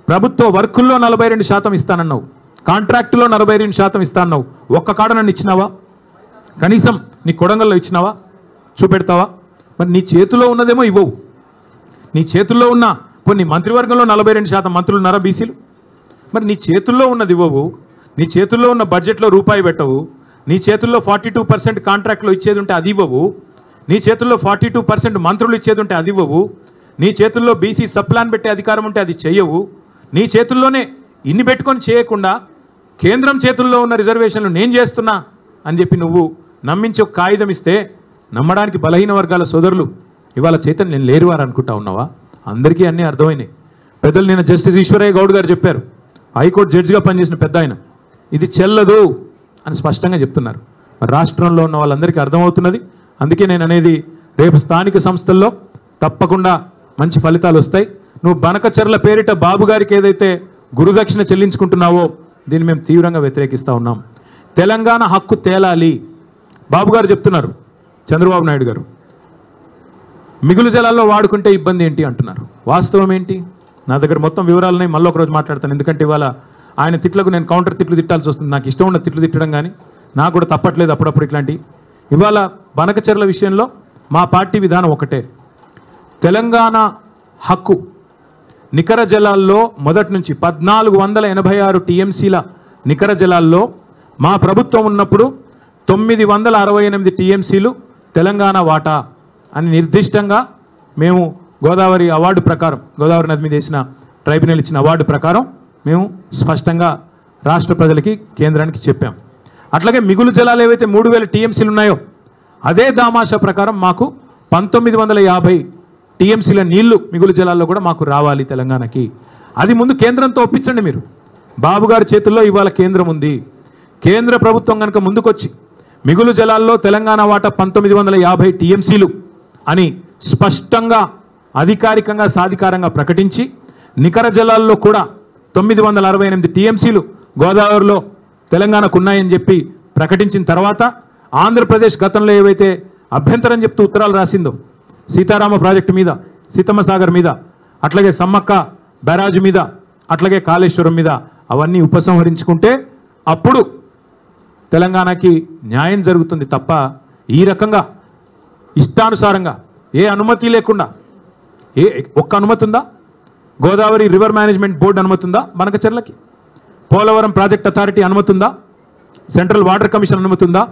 ప్రభుత్వ వర్కుల్లో 42% ఇస్తానన్నావు, కాంట్రాక్టులో 42% ఇస్తానన్నావు. ఒక్క కాడ నన్ను ఇచ్చినావా? కనీసం నీ కొడంగల్లో ఇచ్చినావా? చూపెడతావా? మరి నీ చేతిలో ఉన్నదేమో ఇవ్వవు. నీ చేతుల్లో ఉన్న కొన్ని మంత్రివర్గంలో 42% మంత్రులు ఉన్నారా బీసీలు? మరి నీ చేతుల్లో ఉన్నది ఇవ్వవు. నీ చేతుల్లో ఉన్న బడ్జెట్లో రూపాయి పెట్టవు. నీ చేతుల్లో 42% కాంట్రాక్ట్లో ఇచ్చేది ఉంటే అది ఇవ్వవు. నీ చేతుల్లో 42% మంత్రులు ఇచ్చేది ఉంటే అది ఇవ్వవు. నీ చేతుల్లో బీసీ సబ్ ప్లాన్ పెట్టే అధికారం ఉంటే అది చెయ్యవు. నీ చేతుల్లోనే ఇన్ని పెట్టుకొని చేయకుండా కేంద్రం చేతుల్లో ఉన్న రిజర్వేషన్లు నేను చేస్తున్నా అని చెప్పి నువ్వు నమ్మించి ఒక కాగితం ఇస్తే నమ్మడానికి బలహీన వర్గాల సోదరులు ఇవాళ చైతన్యం లేరు వారు అనుకుంటా ఉన్నావా? అందరికీ అన్నీ అర్థమైనాయి. పెద్దలు నిన్న జస్టిస్ ఈశ్వరయ్య గౌడ్ గారు చెప్పారు, హైకోర్టు జడ్జిగా పనిచేసిన పెద్ద ఆయన, ఇది చెల్లదు అని స్పష్టంగా చెప్తున్నారు. మరి రాష్ట్రంలో ఉన్న వాళ్ళందరికీ అర్థమవుతున్నది. అందుకే నేను అనేది రేపు స్థానిక సంస్థల్లో తప్పకుండా మంచి ఫలితాలు వస్తాయి. నువ్వు బనకచెర్ల పేరిట బాబు గారికి ఏదైతే గురుదక్షిణ చెల్లించుకుంటున్నావో దీన్ని మేము తీవ్రంగా వ్యతిరేకిస్తూ ఉన్నాం. తెలంగాణ హక్కు తేలాలి. బాబు గారు చెప్తున్నారు, చంద్రబాబు నాయుడు గారు మిగులు జలాల్లో వాడుకుంటే ఇబ్బంది ఏంటి అంటున్నారు. వాస్తవం ఏంటి? నా దగ్గర మొత్తం వివరాలున్నాయి, మళ్ళీ ఒకరోజు మాట్లాడతాను. ఎందుకంటే ఇవాళ ఆయన తిట్లకు నేను కౌంటర్ తిట్లు తిట్టాల్సి వస్తుంది. నాకు ఇష్టం ఉన్న తిట్లు తిట్టడం కానీ నాకు కూడా తప్పట్లేదు అప్పుడప్పుడు ఇట్లాంటివి. ఇవాళ బనకచెర్ల విషయంలో మా పార్టీ విధానం ఒకటే. తెలంగాణ హక్కు నికర జలాల్లో మొదటి నుంచి 1486 టీఎంసీల నికర జలాల్లో మా ప్రభుత్వం ఉన్నప్పుడు 968 టీఎంసీలు తెలంగాణ వాటా అని నిర్దిష్టంగా మేము గోదావరి అవార్డు ప్రకారం, గోదావరి నది మీద వేసిన ట్రైబ్యునల్ ఇచ్చిన అవార్డు ప్రకారం మేము స్పష్టంగా రాష్ట్ర ప్రజలకి, కేంద్రానికి చెప్పాం. అట్లాగే మిగులు జలాలు ఏవైతే 3000 టీఎంసీలు ఉన్నాయో అదే దామాషా ప్రకారం మాకు 1950 టీఎంసీల నీళ్లు మిగులు జలాల్లో కూడా మాకు రావాలి తెలంగాణకి. అది ముందు కేంద్రంతో ఒప్పించండి మీరు. బాబు గారి చేతుల్లో ఇవాళ కేంద్రం ఉంది. కేంద్ర ప్రభుత్వం కనుక ముందుకొచ్చి మిగులు జలాల్లో తెలంగాణ వాటా 1950 టీఎంసీలు అని స్పష్టంగా అధికారికంగా సాధికారంగా ప్రకటించి నికర జలాల్లో కూడా 968 టీఎంసీలు గోదావరిలో తెలంగాణకు ఉన్నాయని చెప్పి ప్రకటించిన తర్వాత ఆంధ్రప్రదేశ్ గతంలో ఏవైతే అభ్యంతరం చెప్తూ ఉత్తరాలు రాసిందో సీతారామ ప్రాజెక్టు మీద, సీతమ్మ సాగర్ మీద, అట్లాగే సమ్మక్క బ్యారాజు మీద, అట్లాగే కాళేశ్వరం మీద అవన్నీ ఉపసంహరించుకుంటే అప్పుడు తెలంగాణకి న్యాయం జరుగుతుంది తప్ప ఈ రకంగా ఇష్టానుసారంగా ఏ అనుమతి లేకుండా, ఒక్క అనుమతి ఉందా? గోదావరి రివర్ మేనేజ్మెంట్ బోర్డు అనుమతి ఉందా బనకచెర్లకి? పోలవరం ప్రాజెక్ట్ అథారిటీ అనుమతి ఉందా? సెంట్రల్ వాటర్ కమిషన్ అనుమతి ఉందా?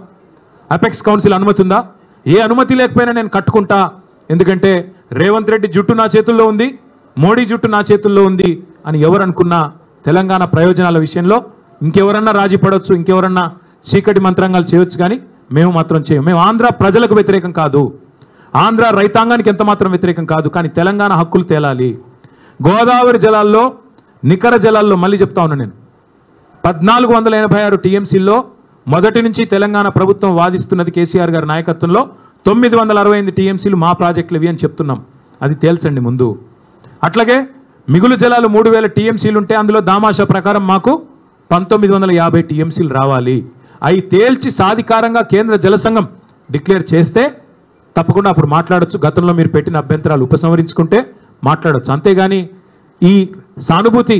అపెక్స్ కౌన్సిల్ అనుమతి ఉందా? ఏ అనుమతి లేకపోయినా నేను కట్టుకుంటా, ఎందుకంటే రేవంత్ రెడ్డి జుట్టు నా చేతుల్లో ఉంది, మోడీ జుట్టు నా చేతుల్లో ఉంది అని ఎవరు అనుకున్నా తెలంగాణ ప్రయోజనాల విషయంలో ఇంకెవరన్నా రాజీ పడవచ్చు, ఇంకెవరన్నా చీకటి మంత్రాంగాలు చేయొచ్చు, కానీ మేము మాత్రం చేయం. మేము ఆంధ్ర ప్రజలకు వ్యతిరేకం కాదు, ఆంధ్ర రైతాంగానికి ఎంత మాత్రం వ్యతిరేకం కాదు. కానీ తెలంగాణ హక్కులు తేలాలి. గోదావరి జలాల్లో, నికర జలాల్లో మళ్ళీ చెప్తా ఉన్నా నేను, 1486 టీఎంసీల్లో మొదటి నుంచి తెలంగాణ ప్రభుత్వం వాదిస్తున్నది కేసీఆర్ గారి నాయకత్వంలో 968 టీఎంసీలు మా ప్రాజెక్టులు ఇవి అని చెప్తున్నాం. అది తేల్చండి ముందు. అట్లాగే మిగులు జలాలు 3000 టీఎంసీలు ఉంటే అందులో దామాషా ప్రకారం మాకు 1950 టీఎంసీలు రావాలి. అవి తేల్చి సాధికారంగా కేంద్ర జలసంఘం డిక్లేర్ చేస్తే తప్పకుండా అప్పుడు మాట్లాడచ్చు. గతంలో మీరు పెట్టిన అభ్యంతరాలు ఉపసంహరించుకుంటే మాట్లాడచ్చు. అంతేగాని ఈ సానుభూతి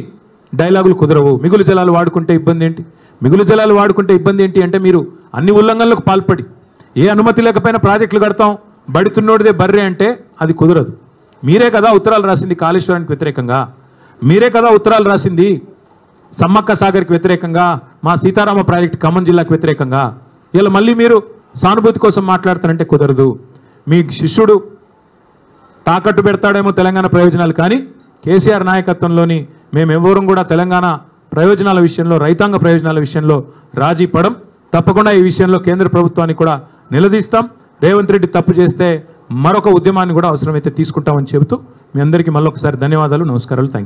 డైలాగులు కుదరవు. మిగులు జలాలు వాడుకుంటే ఇబ్బంది ఏంటి, మిగులు జలాలు వాడుకుంటే ఇబ్బంది ఏంటి అంటే మీరు అన్ని ఉల్లంఘనలకు పాల్పడి ఏ అనుమతి లేకపోయినా ప్రాజెక్టులు కడతాం, బడితున్నోడిదే బర్రె అంటే అది కుదరదు. మీరే కదా ఉత్తరాలు రాసింది కాళేశ్వరానికి వ్యతిరేకంగా, మీరే కదా ఉత్తరాలు రాసింది సమ్మక్క సాగర్కి వ్యతిరేకంగా, మా సీతారామ ప్రాజెక్టు ఖమ్మం జిల్లాకు వ్యతిరేకంగా. ఇలా మళ్ళీ మీరు సానుభూతి కోసం మాట్లాడతారంటే కుదరదు. మీ శిష్యుడు తాకట్టు పెడతాడేమో తెలంగాణ ప్రయోజనాలు, కానీ కేసీఆర్ నాయకత్వంలోని మేమెవరం కూడా తెలంగాణ ప్రయోజనాల విషయంలో, రైతాంగ ప్రయోజనాల విషయంలో రాజీ పడం. తప్పకుండా ఈ విషయంలో కేంద్ర ప్రభుత్వాన్ని కూడా నిలదీస్తాం. రేవంత్ రెడ్డి తప్పు చేస్తే మరొక ఉద్యమాన్ని కూడా అవసరమైతే తీసుకుంటామని చెబుతూ మీ అందరికీ మళ్ళొకసారి ధన్యవాదాలు, నమస్కారాలు, థ్యాంక్ యూ.